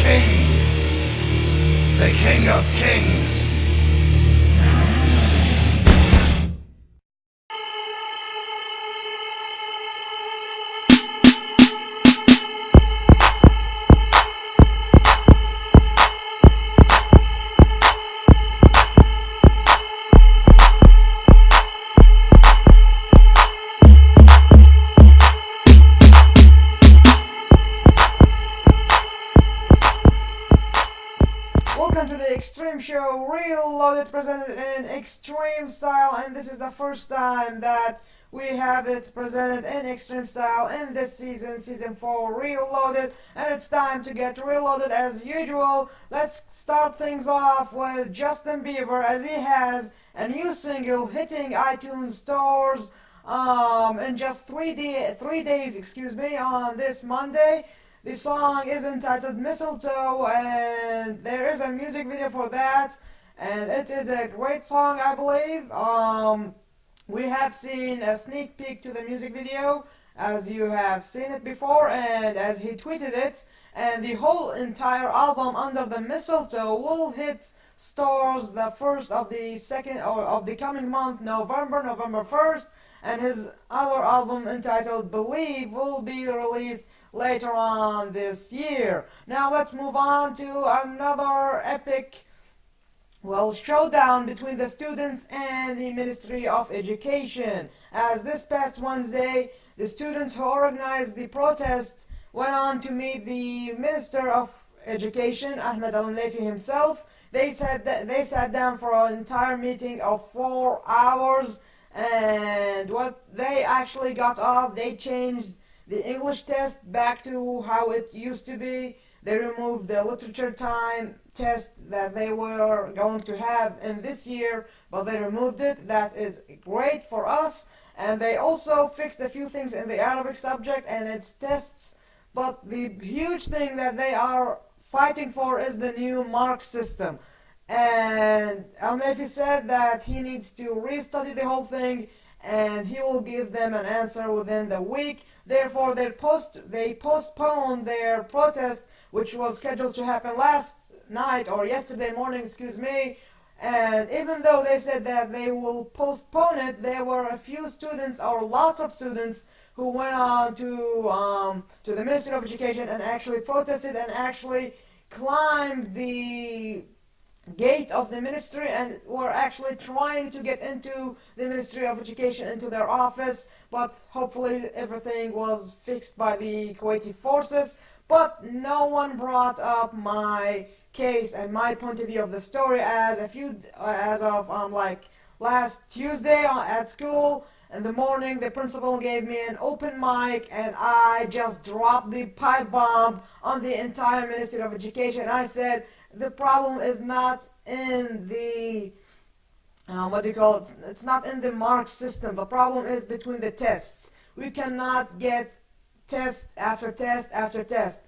king, the king of kings. Welcome to the Extreme Show, Reloaded, presented in extreme style, and this is the first time that we have it presented in extreme style in this season, season 4, Reloaded, and it's time to get reloaded as usual. Let's start things off with Justin Bieber, as he has a new single hitting iTunes stores in just 3 days, on this Monday. The song is entitled Mistletoe, and there is a music video for that, and it is a great song, I believe. We have seen a sneak peek to the music video, as you have seen it before, and as he tweeted it, and the whole entire album Under the Mistletoe will hit stores the first of the second or of the coming month, November 1st, and his other album entitled Believe will be released later on this year. Now let's move on to another epic, showdown between the students and the Ministry of Education. As this past Wednesday, the students who organized the protest went on to meet the Minister of Education, Ahmed Al-Mleifi himself. They sat down for an entire meeting of 4 hours, and what they actually got off, they changed the English test back to how it used to be. They removed the literature time test that they were going to have in this year, but they removed it. That is great for us. And they also fixed a few things in the Arabic subject and its tests. But the huge thing that they are fighting for is the new mark system. And Al-Mleifi said that he needs to restudy the whole thing, and he will give them an answer within the week. Therefore, they postponed their protest, which was scheduled to happen last night, or yesterday morning, and even though they said that they will postpone it, there were a few students, or lots of students, who went on to the Ministry of Education and actually protested and actually climbed the gate of the ministry and were actually trying to get into the Ministry of Education, into their office, but hopefully everything was fixed by the Kuwaiti forces. But no one brought up my case and my point of view of the story, as of last Tuesday at school. In the morning, the principal gave me an open mic, and I just dropped the pipe bomb on the entire Ministry of Education. I said, the problem is not in the, it's not in the mark system. The problem is between the tests. We cannot get test after test after test,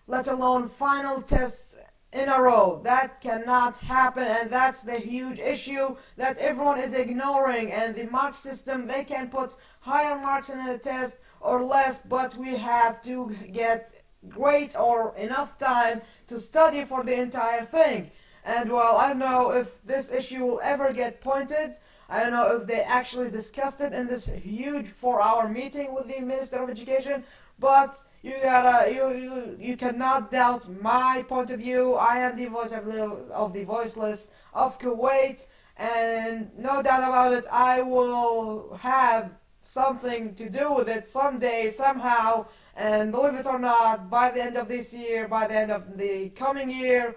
let alone final tests in a row. That cannot happen, and that's the huge issue that everyone is ignoring. And the mark system, they can put higher marks in a test or less, but we have to get great or enough time to study for the entire thing. And I don't know if this issue will ever get pointed. I don't know if they actually discussed it in this huge 4-hour meeting with the Minister of Education, but you cannot doubt my point of view. I am the voice of the voiceless of Kuwait, and no doubt about it, I will have something to do with it someday, somehow. And believe it or not, by the end of this year, by the end of the coming year,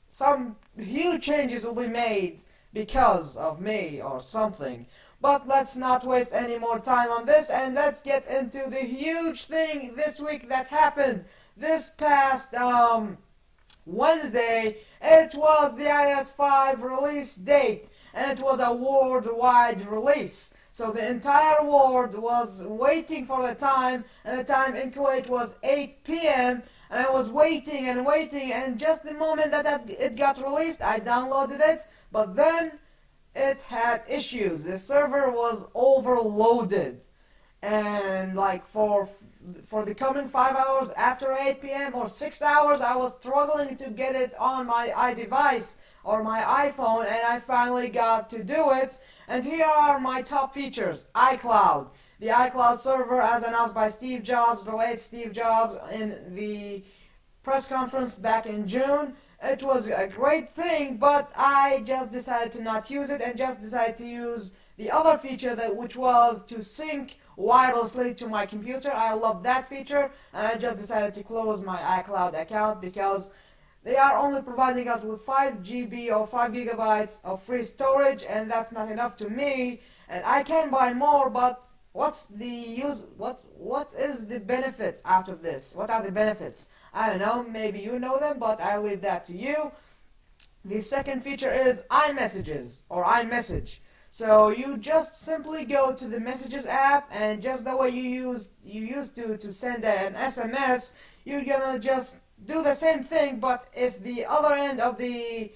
some huge changes will be made because of me or something. But let's not waste any more time on this, and let's get into the huge thing this week that happened. This past Wednesday, it was the IS-5 release date, and it was a worldwide release. So the entire world was waiting for the time, and the time in Kuwait was 8 p.m. And I was waiting and waiting, and just the moment that it got released, I downloaded it, but then it had issues. The server was overloaded. and like for the coming 5 hours after 8 p.m. or 6 hours, I was struggling to get it on my iDevice or my iPhone, and I finally got to do it. And here are my top features. iCloud. The iCloud server, as announced by Steve Jobs, the late Steve Jobs, in the press conference back in June. It was a great thing, but I just decided to not use it and just decided to use the other feature, which was to sync wirelessly to my computer. I love that feature, and I just decided to close my iCloud account because they are only providing us with 5 GB or 5 gigabytes of free storage, and that's not enough to me. And I can buy more, but what's the use? What is the benefit out of this? What are the benefits? I don't know. Maybe you know them, but I'll leave that to you. The second feature is iMessages or iMessage. So you just simply go to the Messages app, and just the way you used to send an SMS, you're gonna just do the same thing. But if the other end of the,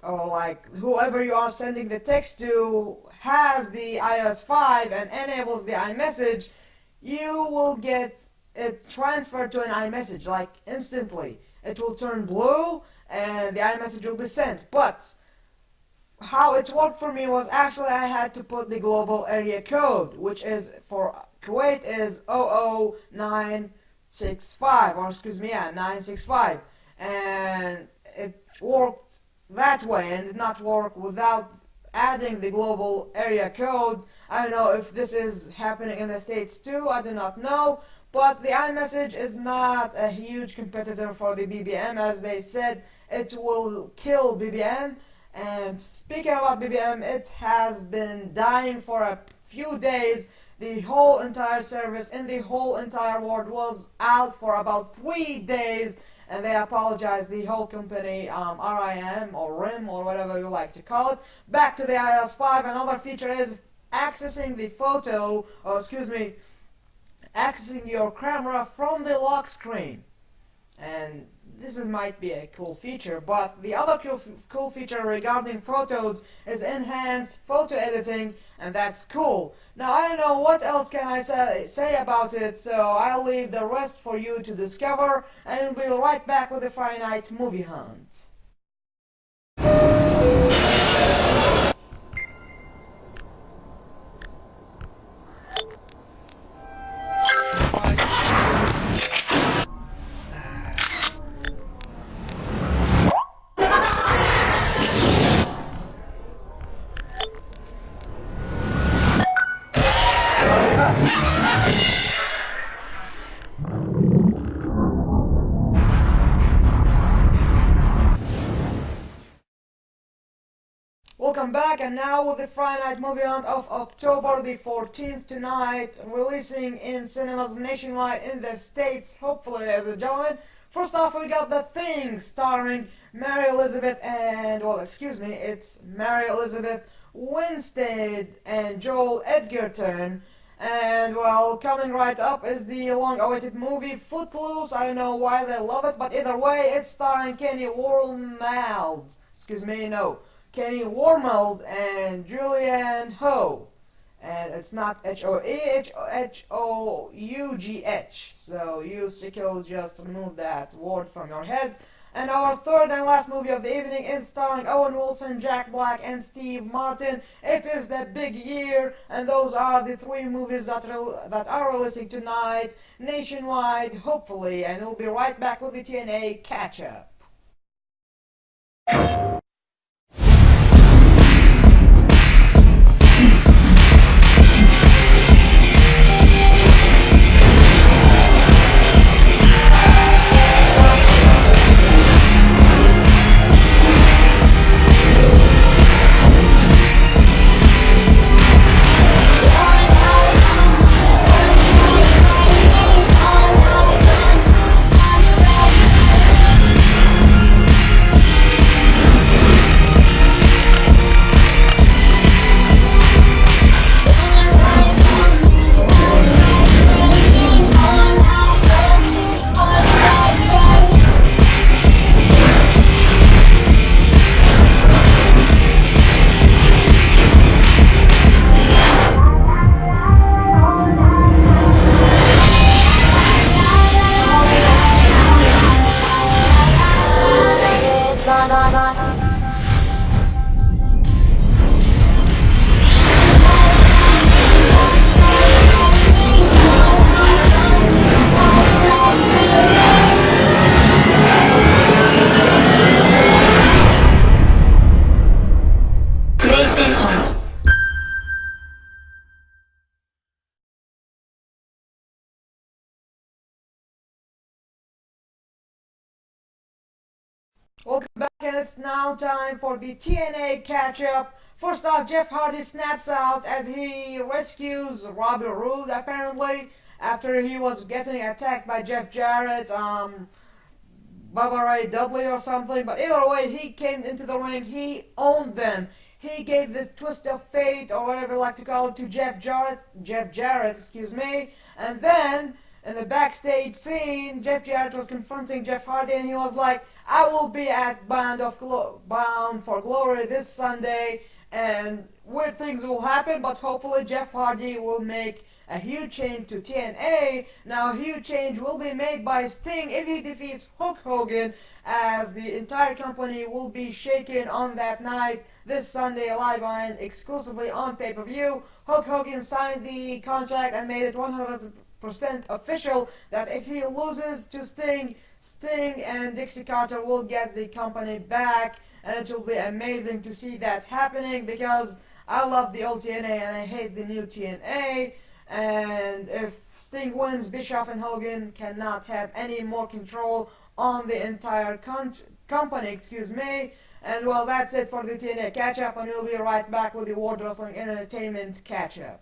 or like whoever you are sending the text to, has the iOS 5 and enables the iMessage, you will get it transferred to an iMessage like instantly. It will turn blue and the iMessage will be sent. But how it worked for me was actually I had to put the global area code, which is for Kuwait is 00965, or excuse me, yeah, 965, and it worked that way and did not work without adding the global area code. I don't know if this is happening in the States too, I do not know, but the iMessage is not a huge competitor for the BBM. As they said, it will kill BBM. And speaking about BBM, it has been dying for a few days. The whole entire service in the whole entire world was out for about 3 days, and they apologized, the whole company, RIM or RIM or whatever you like to call it. Back to the iOS 5, another feature is accessing the photo, or excuse me, accessing your camera from the lock screen. And this might be a cool feature, but the other cool feature regarding photos is enhanced photo editing, and that's cool. Now, I don't know what else can I say about it, so I'll leave the rest for you to discover, and we'll be right back with the Friday Night Movie Hunt. Welcome back, and now with the Friday Night Movie Hunt of October the 14th tonight, releasing in cinemas nationwide in the States, hopefully, ladies and gentlemen. First off, we got The Thing, starring Mary Elizabeth and, well, excuse me, it's Mary Elizabeth Winstead and Joel Edgerton. And, well, coming right up is the long-awaited movie Footloose. I don't know why they love it, but either way, it's starring Kenny Wormald. Kenny Wormald and Julianne Hough. And it's not H-O-E, H-O-U-G-H. So you sickos just remove that word from your heads. And our third and last movie of the evening is starring Owen Wilson, Jack Black, and Steve Martin. It is the big year, and those are the 3 movies that are releasing tonight nationwide, hopefully. And we'll be right back with the TNA catch-up. Welcome back, and it's now time for the TNA catch-up. First off, Jeff Hardy snaps out as he rescues Robbie Roode, apparently, after he was getting attacked by Jeff Jarrett, Bubba Ray Dudley or something. But either way, he came into the ring, he owned them. He gave the twist of fate, or whatever you like to call it, to Jeff Jarrett, excuse me, and then in the backstage scene, Jeff Jarrett was confronting Jeff Hardy, and he was like, I will be at Bound for Glory this Sunday, and weird things will happen, but hopefully Jeff Hardy will make a huge change to TNA. Now, a huge change will be made by Sting if he defeats Hulk Hogan, as the entire company will be shaken on that night, this Sunday, live and exclusively on pay-per-view. Hulk Hogan signed the contract and made it 100% official that if he loses to Sting and Dixie Carter will get the company back, and it will be amazing to see that happening, because I love the old TNA and I hate the new TNA. And if Sting wins, Bischoff and Hogan cannot have any more control on the entire company, excuse me. And well, that's it for the TNA catch-up, and we'll be right back with the World Wrestling Entertainment catch-up.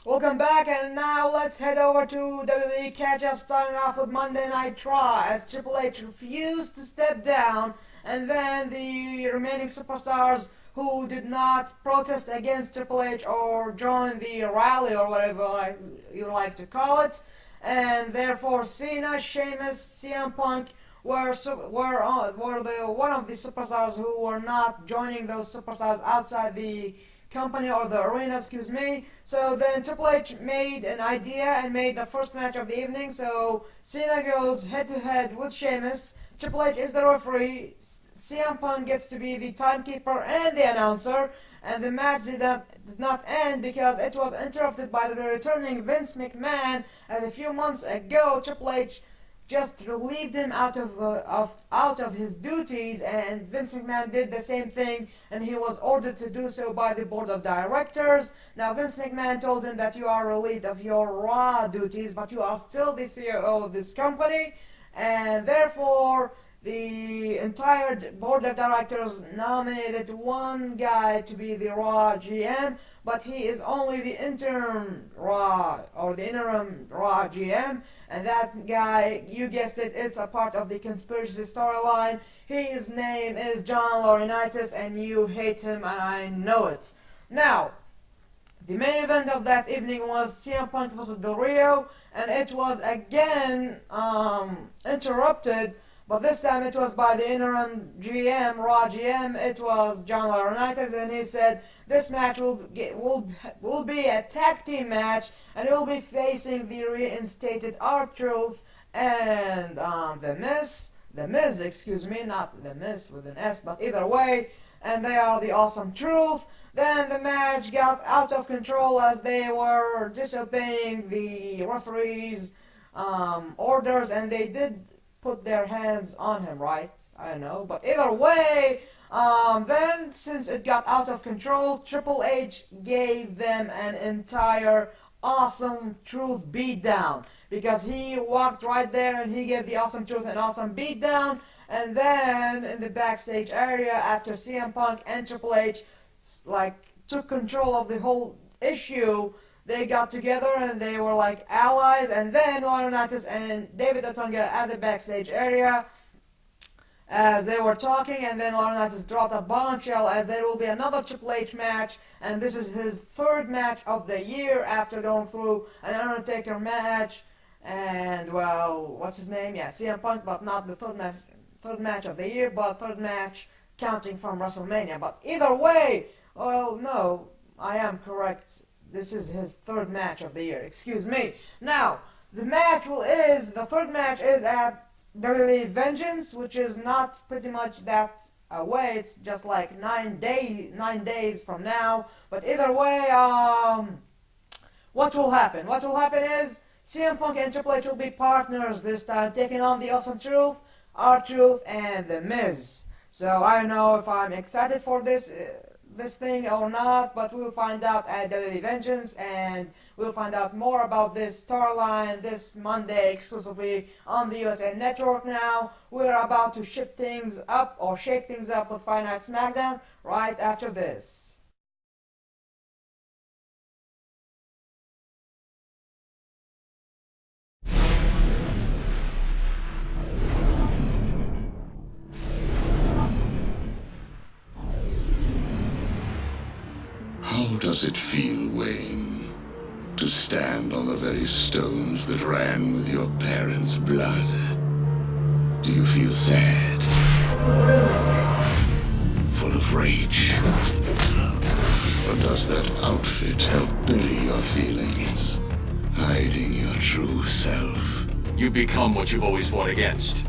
Welcome back, and now let's head over to WWE catch-up, starting off with Monday Night Raw, as Triple H refused to step down, and then the remaining superstars who did not protest against Triple H or join the rally or whatever you like to call it, and therefore Cena, Sheamus, CM Punk were one of the superstars who were not joining those superstars outside the company or the arena, excuse me. So then Triple H made an idea and made the first match of the evening. So Cena goes head to head with Sheamus. Triple H is the referee. CM Punk gets to be the timekeeper and the announcer. And the match did not end because it was interrupted by the returning Vince McMahon, as a few months ago Triple H just relieved him out of his duties, and Vince McMahon did the same thing, and he was ordered to do so by the board of directors. Now Vince McMahon told him that you are relieved of your Raw duties, but you are still the CEO of this company, and therefore the entire board of directors nominated one guy to be the Raw GM, but he is only the interim Raw GM, and that guy, you guessed it, it's a part of the conspiracy storyline. His name is John Laurinaitis, and you hate him, and I know it. Now, the main event of that evening was CM Punk vs. Del Rio, and it was again interrupted, but this time it was by the interim GM, Raw GM. It was John Laurinaitis, and he said this match will be a tag team match, and it will be facing the reinstated R-Truth and the Miz, excuse me, not the Miz with an S, but either way, and they are the Awesome Truth. Then the match got out of control as they were disobeying the referee's orders, and they did put their hands on him, right? I don't know, but either way, then since it got out of control, Triple H gave them an entire awesome truth beatdown, because he walked right there and he gave the awesome truth an awesome beatdown. And then in the backstage area, after CM Punk and Triple H like took control of the whole issue, they got together and they were like allies. And then Laurinaitis and David Otunga at the backstage area as they were talking, and then Laurinaitis dropped a bombshell as there will be another Triple H match, and this is his third match of the year after going through an Undertaker match and, well, what's his name? Yeah, CM Punk, but not the third match of the year, but third match counting from WrestleMania. But either way, well, no, I am correct. This is his third match of the year. Excuse me. Now, the third match is at WWE Vengeance, which is not pretty much that away. It's just like 9 days from now. But either way, what will happen? What will happen is CM Punk and Triple H will be partners this time, taking on the Awesome Truth, R-Truth, and The Miz. So I don't know if I'm excited for this thing or not, but we'll find out at WWE Vengeance, and we'll find out more about this storyline this Monday exclusively on the USA Network. Now we're about to shake things up with Friday Night SmackDown right after this. How does it feel, Wayne, to stand on the very stones that ran with your parents' blood? Do you feel sad? Bruce. Full of rage? Or does that outfit help bury your feelings, hiding your true self? You become what you've always fought against,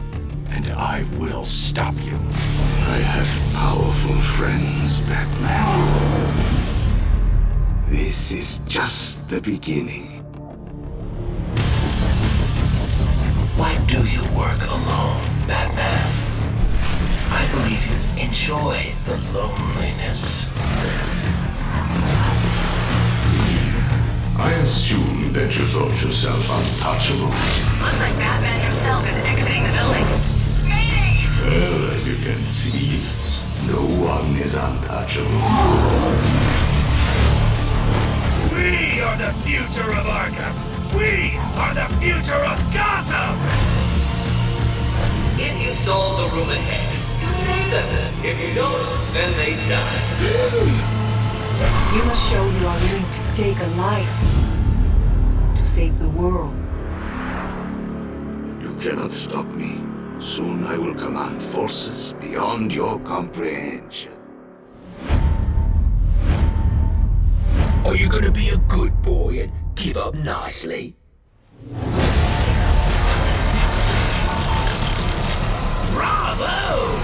and I will stop you. I have powerful friends, Batman. This is just the beginning. Why do you work alone, Batman? I believe you enjoy the loneliness. I assumed that you thought yourself untouchable. Looks like Batman himself is exiting the building. Mayday! Well, as you can see, no one is untouchable. We are the future of Arkham! We are the future of Gotham! If you solve the room ahead, you save them. If you don't, then they die. You must show you are willing to take a life to save the world. You cannot stop me. Soon I will command forces beyond your comprehension. Are you gonna be a good boy and give up nicely? Bravo!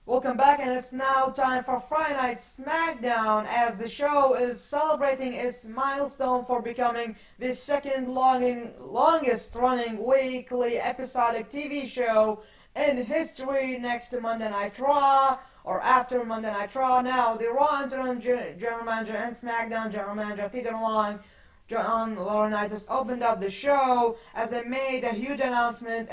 Welcome back, and it's now time for Friday Night SmackDown, as the show is celebrating its milestone for becoming the second longest running weekly episodic TV show in history, next to Monday Night Raw, or after Monday Night Raw. Now, the Raw interim general manager and SmackDown general manager Theodore Long, John Laurinaitis, opened up the show as they made a huge announcement,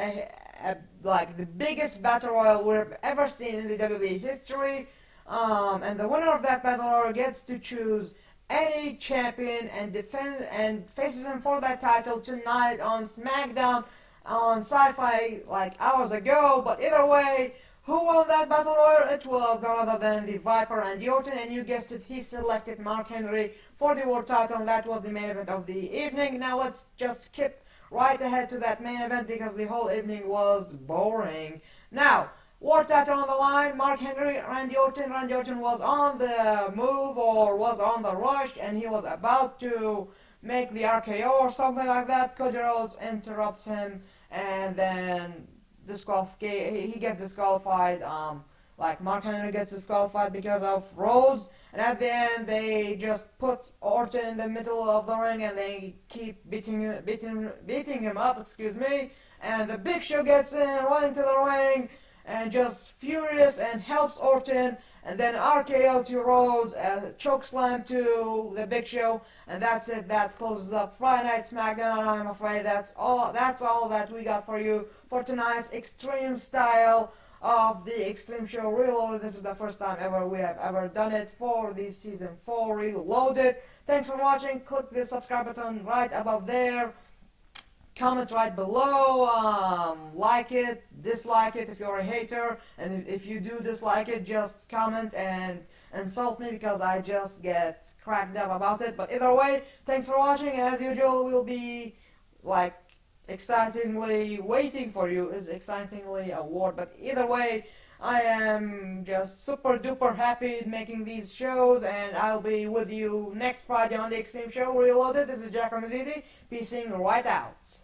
like the biggest battle royal we've ever seen in the WWE history, and the winner of that battle royal gets to choose any champion and defend and faces him for that title tonight on SmackDown on Sci-Fi like hours ago. But either way, who won that battle royal? It was none other than the Viper Randy Orton, and you guessed it, he selected Mark Henry for the world title, and that was the main event of the evening. Now let's just skip right ahead to that main event because the whole evening was boring. Now, world title on the line, Mark Henry, Randy Orton. Randy Orton was on the move, or was on the rush, and he was about to make the RKO or something like that. Cody Rhodes interrupts him, and then he gets disqualified like Mark Henry gets disqualified because of rolls, and at the end they just put Orton in the middle of the ring and they keep beating him up, excuse me, and the Big Show gets in, running to the ring, and just furious and helps Orton, and then RKO to Rhodes, choke slam to the Big Show, and that's it. That closes up Friday Night SmackDown, and I'm afraid that's all that we got for you for tonight's extreme style of the Extreme Show Reloaded. This is the first time ever we have ever done it for the Season 4 Reloaded. Thanks for watching. Click the subscribe button right above there. Comment right below, like it, dislike it if you're a hater, and if you do dislike it, just comment and insult me because I just get cracked up about it. But either way, thanks for watching, and as usual, we'll be like excitingly waiting for you. Is excitingly a word? But either way, I am just super duper happy making these shows, and I'll be with you next Friday on the Extreme Show Reloaded. This is AL-Mazeedi, peacing right out.